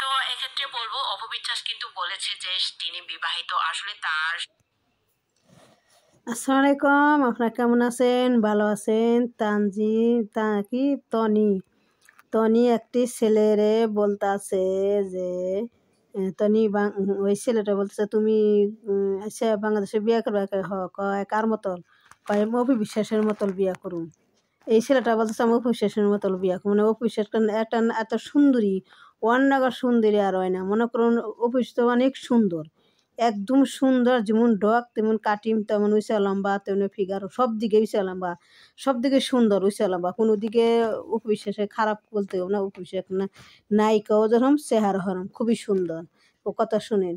তো এক্ষেত্রে বলবো অপবিশ্বাস কিন্তু বলেছে যে তিনি বিবাহিত, আসলে তার। আসসালামু আলাইকুম, আপনারা কেমন আছেন? ভালো আছেন? কি তনি একটি ছেলেরে বলতাছে যে ওই ছেলেটা বলতেছে তুমি এসে বাংলাদেশে বিয়ে করবে কয় কার মতল, কয় অপু বিশ্বাসের মতল বিয়ে করুন। এই ছেলেটা বলতেছে আমি অপু বিশ্বাসের মতল বিয়ে করুন। মানে অপু বিশ্বাস এত সুন্দরী, অন্যগর সুন্দরী আর হয় না। মনে করুন অপু তো অনেক সুন্দর, একদম সুন্দর, যেমন ডগ তেমন কাটিম, তেমন উঁচা লম্বা, তেমন ফিগার, সব দিকে উঁচা লম্বা, সব দিকে সুন্দর উঁচা লম্বা। কোনো দিকে উপবিশ্বাসে খারাপ বলতেও না, উপবিশ্বাস না নায়িকাও যেরকম চেহারা হরম, খুবই সুন্দর। ও কথা শুনেন।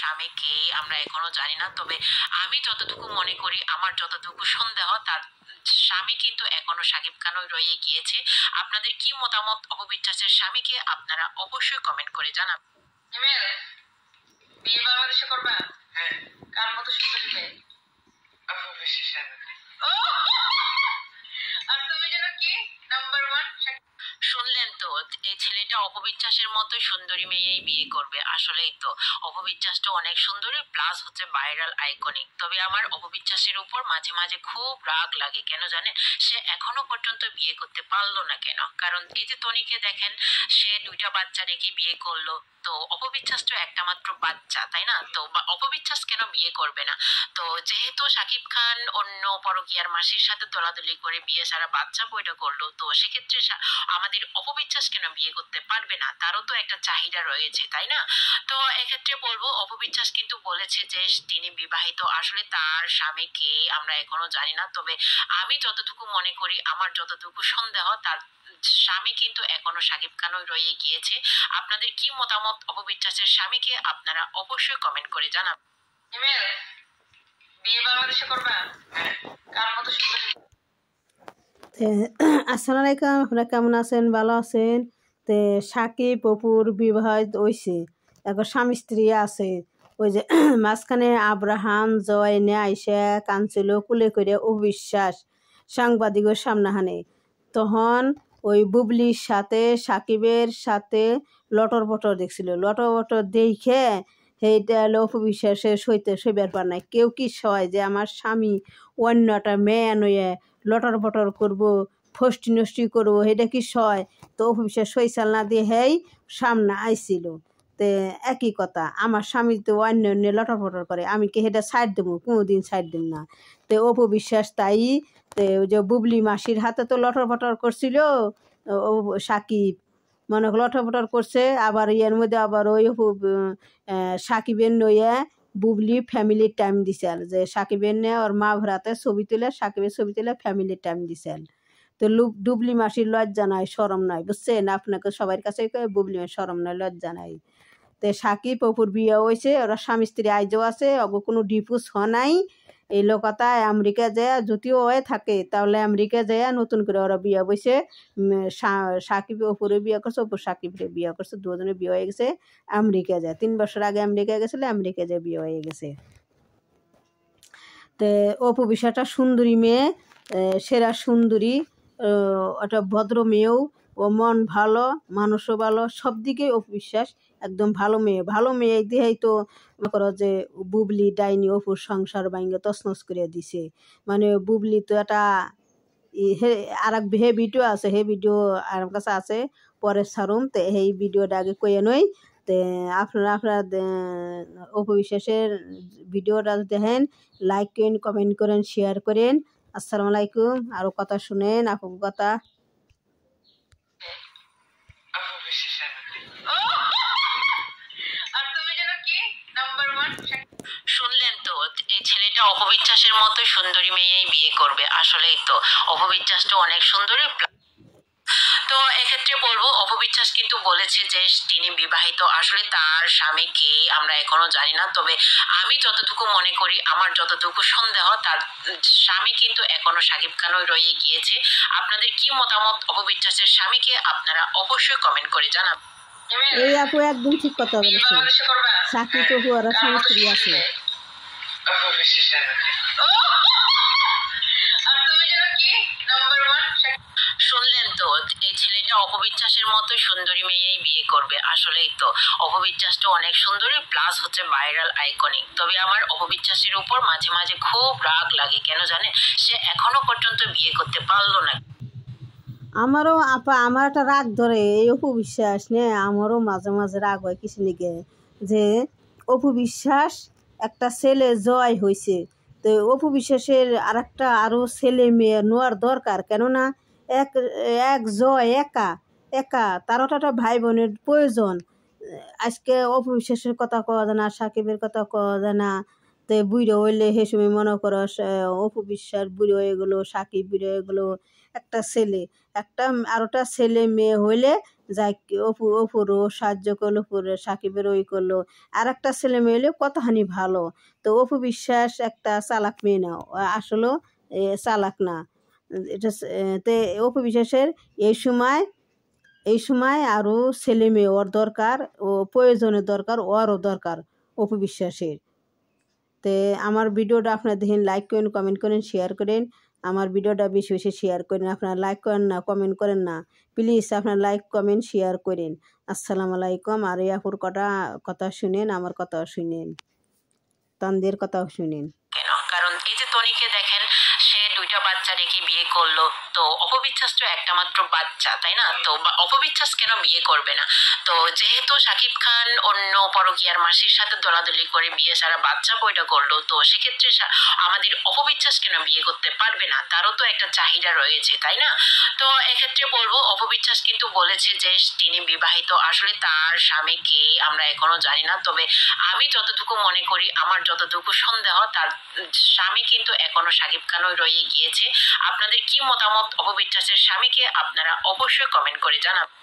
স্বামী কে আমরা এখনো জানি না, তবে আমি যতটুকু মনে করি, আমার যতটুকু সন্দেহ, তার স্বামী কিন্তু এখনো শাকিব খানই রয়ে গিয়েছে। আপনাদের কি মতামত অপবিশ্বাসের স্বামীকে? আপনারা অবশ্যই কমেন্ট করে জানাবেন। বিয়ে বাংলাদেশে করবা? হ্যাঁ। কার মতো সুন্দর হলে? আর তুমি যেন কি নাম্বার 1? শুনলেন তো, এই ছেলেটা অপবিশ্বাসের মতোই সুন্দরী মেয়েই বিয়ে করবে। আসলেই তো অপবিশ্বাসটা অনেক সুন্দরী, প্লাস হচ্ছে ভাইরাল আইকনিক। তবে আমার অপবিশ্বাসের উপর মাঝে মাঝে খুব রাগ লাগে, কেন জানেন? সে এখনো পর্যন্ত বিয়ে করতে পারলো না কেন? কারণ এই যে তনিকে দেখেন, সে 2টা বাচ্চা রেখে বিয়ে করলো। তো অপবিশ্বাস তো একটা মাত্র বাচ্চা, তাই না? তো অপবিশ্বাস কেন বিয়ে করবে না? তো যেহেতু শাকিব খান অন্য পরকীয়ার মাসির সাথে দলাদলি করে বিয়ে সারা বাচ্চা বইটা করলো, তো সেক্ষেত্রে আমাদের অপবিশ্বাস কেন বিয়ে করতে পারবে না? তারও তো একটা চাহিদা রয়েছে, তাই না? তো এক্ষেত্রে বলবো অপবিশ্বাস কিন্তু বলেছে যে তিনি বিবাহিত, আসলে তার স্বামী কে আমরা এখনো জানি না। তবে আমি যতটুকু মনে করি, আমার যতটুকু সন্দেহ, তার স্বামী কিন্তু এখনো শাকিব খানই রয়ে গিয়েছে। আপনাদের কি মতামত অপবিশ্বাসের স্বামীকে? আপনারা অবশ্যই কমেন্ট করে জানাবেন। বিয়ে বাংলাদেশে করবা? হ্যাঁ। কার মতো সুন্দর? আসসালামু আলাইকুম, আপনারা কেমন আছেন? ভালো আছেন? তে সাকিব অপুর বিবাহ হয়েছে, এখন স্বামী স্ত্রী আছে। ওই যে মাঝখানে আব্রাহাম জয় নে আইসা কানছিল কুলে করে অবিশ্বাস সাংবাদিকের সামনাহানে, তখন ওই বুবলির সাথে সাকিবের সাথে লটর বটর দেখছিল। লটর বটর দেখে সেইটা হলো অপবিশ্বাসে সইবার পার নাই। কেউ কি সয় যে আমার স্বামী অন্যটা মেয়ে নয়ে লটর বটর করবো, ফষ্টি নষ্টি করবো, সেটা কি সয়? তো অপবিশ্বাস সইসাল না দিয়ে হেই সামনে আইছিল। তে একই কথা, আমার স্বামী তো অন্য অন্য লটর ফটর করে, আমি কি সেটা সাইড দেবো? কোনোদিন সাইড দেব না। তো অপবিশ্বাস তাই তে ওই যে বুবলি মাসির হাতে তো লটর ফটর করছিল ও সাকিব, মনে লটর ফটর করছে। আবার ইয়ের মধ্যে আবার ওই সাকিবের নইয়া বুবলি ফ্যামিলির টাইম দিছেন, যে সাকিবের নিয়ে ওর মা ভরাতে ছবি তুলে, সাকিবের ছবি তুলে ফ্যামিলির টাইম দিছেন। তো ডুবলি মাসির লজ্জা নাই, সরম নাই, বুঝছেন? আপনাকে সবার কাছে বুবলি মাসির সরম নাই, লজ্জা নাই। তো সাকিব অপুর বিয়ে হয়েছে, ওরা স্বামী স্ত্রী আইজও আছে, অগ কোনো ডিভোর্স হয় নাই। এই লোকতা আমেরিকা যায়, যদিও হয়ে থাকে তাহলে আমেরিকা যায় নতুন করে ওরা বিয়ে বসে। সাকিব অপুরে বিয়ে করছে, অপুর সাকিবরে বিয়ে করছে, দুজনে বিয়ে হয়ে গেছে। আমেরিকা যায়, 3 বছর আগে আমেরিকা গেছিলো, আমেরিকা যায় বিয়ে হয়ে গেছে। তো অপু বিষয়টা সুন্দরী মেয়ে, সেরা সুন্দরী, একটা ভদ্র মেয়েও, ও মন ভালো, মানুষও ভালো, সব দিকে অপু বিশ্বাস একদম ভালো মেয়ে। ভালো মেয়ে দিয়েই তো করো যে বুবলি ডাইনি অপুর সংসার ভাঙ্গে তছনছ করে দিছে। মানে বুবলি তো একটা আর এক হে ভিডিও আছে, হে ভিডিও আর কাছে আছে, পরে ছাড়ুম। তো এই ভিডিওটা আগে কয়ে নই। তো আপনারা অপু বিশ্বাসের ভিডিওটা দেখেন, লাইক করেন, কমেন্ট করেন, শেয়ার করেন। আসসালামু আলাইকুম। আরও কথা শুনেন, আপুর কথা। শুনলেন তো, এই ছেলেটা অপবিশ্বাসের মতো সুন্দরী মেয়েই বিয়ে করবে। আসলেই তো অপবিশ্বাস তো অনেক সুন্দরী। তো এক্ষেত্রে বলবো অপবিশ্বাস কিন্তু বলেছে যে তিনি বিবাহিত, আসলে তার স্বামী কে আমরা এখনো জানি না। তবে আমি যতটুকু মনে করি, আমার যতটুকু সন্দেহ, তার স্বামী কিন্তু এখনো শাকিব খানই রয়ে গিয়েছে। আপনাদের কি মতামত অপবিশ্বাসের স্বামীকে? আপনারা অবশ্যই কমেন্ট করে জানাবেন। এই আপু একদম ঠিক কথা বলেছে, সাকিব অপু ওরা স্বামী স্ত্রী আছে। শুনলেন তো, এই ছেলেটা অপবিশ্বাসের মতো সুন্দরী মেয়েই বিয়ে করবে। আসলেই তো অপবিশ্বাসটা অনেক সুন্দরী, প্লাস হচ্ছে ভাইরাল আইকনিক। তবে আমার অপবিশ্বাসের উপর মাঝে মাঝে খুব রাগ লাগে, কেন জানেন? সে এখনো পর্যন্ত বিয়ে করতে পারলো না। আমারও আপা আমার একটা রাগ ধরে এই অপু বিশ্বাস নিয়ে, আমারও মাঝে মাঝে রাগ হয় কিছু নিকে, যে অপু বিশ্বাস একটা ছেলে জয় হয়েছে, তো অপু বিশ্বাসের আর একটা আরও ছেলে মেয়ে নেওয়ার দরকার, কেননা এক এক জয় একা একা তারও তো একটা ভাই বোনের প্রয়োজন। আজকে অপু বিশ্বাসের কথা কওয়া যায় না, সাকিবের কথা কওয়া যায় না, তো বুড়ো হইলে সে সময় মনে করো অপু বিশ্বাস বুড়ো হয়ে গেলো, সাকিব বুড়ো হয়ে গেলো, একটা ছেলে একটা আরোটা ছেলে মেয়ে হইলে যাই অপুরও সাহায্য করলো, পুরো সাকিবের ওই করলো, আর একটা ছেলে মেয়ে হইলে কতখানি ভালো। তো অপু বিশ্বাস একটা চালাক মেয়ে না, আসলেও চালাক না এটা। তে অপু বিশ্বাসের এই সময় আরও ছেলে মেয়ে ওর দরকার, ও প্রয়োজনের দরকার, ওরও দরকার অপু বিশ্বাসের। তে আমার ভিডিওটা আপনারা দেখেন, লাইক করেন, কমেন্ট করেন, শেয়ার করেন। আমার ভিডিওটা বেশি বেশি শেয়ার করেন, আপনারা লাইক করেন না, কমেন্ট করেন না, প্লিজ আপনারা লাইক কমেন্ট শেয়ার করেন। আসসালামু আলাইকুম। আর এই আপুর কথা শুনেন, আমার কথাও শুনেন, তানদের কথাও শুনেন। কেন? কারণ এই যে তনিকে দেখেন, সে 2টা বাচ্চা রেখে বিয়ে করলো, তো অপবিশ্বাস তো একটা মাত্র বাচ্চা, তাই না? তো অপবিশ্বাস কেন বিয়ে করবে না? তো যেহেতু শাকিব খান অন্য পরকীয়ার মাসির সাথে দলাদলি করে বিয়ে সারা বাচ্চা বইটা করলো, তো সেক্ষেত্রে আমাদের অপবিশ্বাস কেন বিয়ে করতে পারবে না? তারও তো একটা চাহিদা রয়েছে, তাই না? তো এক্ষেত্রে বলবো, অপবিশ্বাস কিন্তু বলেছে যে তিনি বিবাহিত। আসলে তার স্বামী কে আমরা এখনো জানি না, তবে আমি যতটুকু মনে করি, আমার যতটুকু সন্দেহ, তার স্বামী কিন্তু এখনো শাকিব খানই রয়ে গিয়েছে। আপনাদের কি মতামত অপবিশ্বাসের স্বামীকে? আপনারা অবশ্যই কমেন্ট করে জানাবেন।